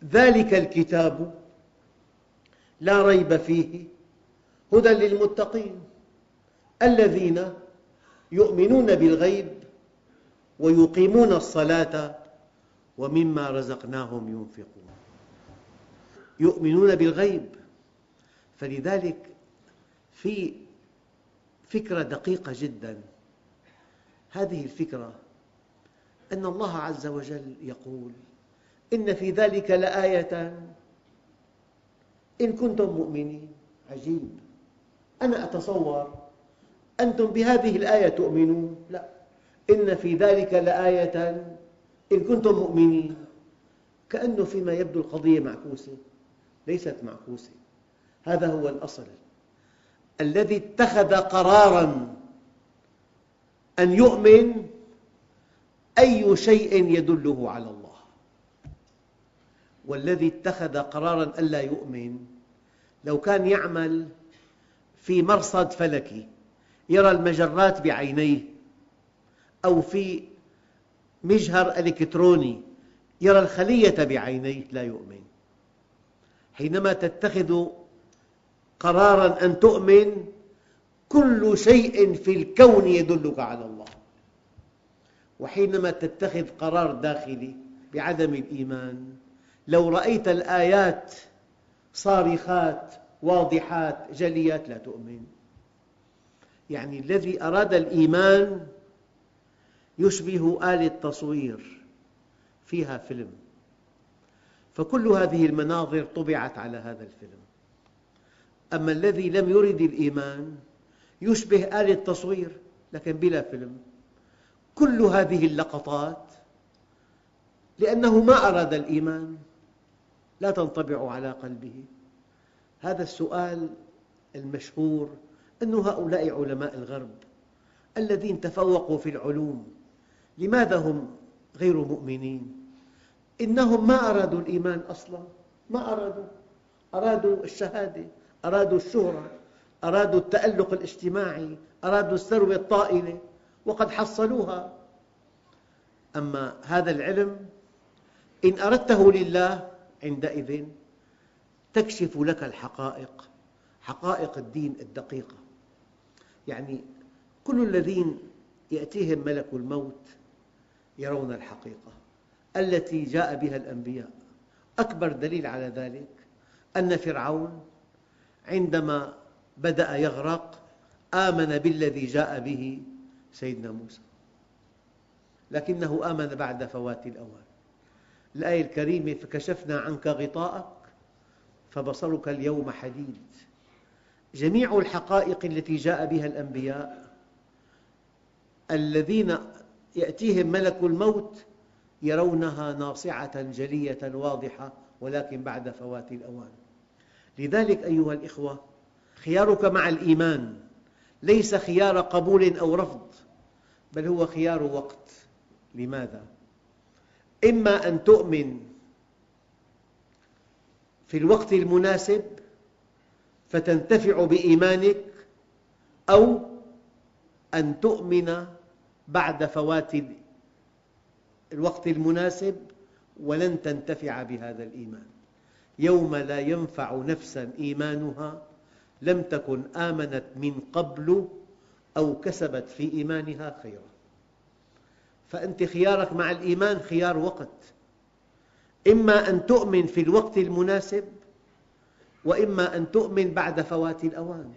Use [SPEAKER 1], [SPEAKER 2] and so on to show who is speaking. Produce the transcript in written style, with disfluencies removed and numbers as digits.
[SPEAKER 1] ذلك الكتاب لا ريب فيه هدى للمتقين الذين يؤمنون بالغيب ويقيمون الصلاة ومما رزقناهم ينفقون. يؤمنون بالغيب، فلذلك في فكرة دقيقة جداً. هذه الفكرة أن الله عز وجل يقول: إن في ذلك لآية إن كنتم مؤمنين. عجيب، أنا أتصور أنتم بهذه الآية تؤمنون، لا، إن في ذلك لآية إن كنتم مؤمنين. كأنه فيما يبدو القضية معكوسة، ليست معكوسة. هذا هو الأصل. الذي اتخذ قراراً أن يؤمن أي شيء يدله على الله، والذي اتخذ قراراً ألا يؤمن لو كان يعمل في مرصد فلكي يرى المجرات بعينيه، أو في مجهر إلكتروني يرى الخلية بعينيه، لا يؤمن. حينما تتخذ قراراً أن تؤمن كل شيء في الكون يدلك على الله، وحينما تتخذ قرار داخلي بعدم الإيمان، لو رأيت الآيات صارخات واضحات جليات لا تؤمن. يعني الذي أراد الإيمان يشبه آلة تصوير فيها فيلم، فكل هذه المناظر طبعت على هذا الفيلم. أما الذي لم يرد الإيمان يشبه آلة تصوير لكن بلا فيلم. كل هذه اللقطات لأنه ما أراد الإيمان لا تنطبع على قلبه. هذا السؤال المشهور أن هؤلاء علماء الغرب الذين تفوقوا في العلوم لماذا هم غير مؤمنين؟ إنهم ما أرادوا الإيمان أصلاً، ما أرادوا الشهادة، أرادوا الشهرة، أرادوا التألق الاجتماعي، أرادوا الثروة الطائلة، وقد حصلوها. أما هذا العلم إن أردته لله عندئذ تكشف لك الحقائق، حقائق الدين الدقيقة. يعني كل الذين يأتيهم ملك الموت يرون الحقيقة التي جاء بها الأنبياء. أكبر دليل على ذلك أن فرعون عندما بدأ يغرق آمن بالذي جاء به سيدنا موسى، لكنه آمن بعد فوات الأوان. الآية الكريمة: فكشفنا عنك غطاءك فبصرك اليوم حديد. جميع الحقائق التي جاء بها الأنبياء الذين يأتيهم ملك الموت يرونها ناصعة جلية واضحة، ولكن بعد فوات الأوان. لذلك أيها الإخوة، خيارك مع الإيمان ليس خيار قبول أو رفض، بل هو خيار وقت. لماذا؟ إما أن تؤمن في الوقت المناسب فتنتفع بإيمانك، أو أن تؤمن بعد فوات الوقت المناسب ولن تنتفع بهذا الإيمان. يوم لا ينفع نفساً إيمانها لم تكن آمنت من قبل أو كسبت في إيمانها خيراً. فأنت خيارك مع الإيمان خيار وقت، إما أن تؤمن في الوقت المناسب، وإما أن تؤمن بعد فوات الأوان.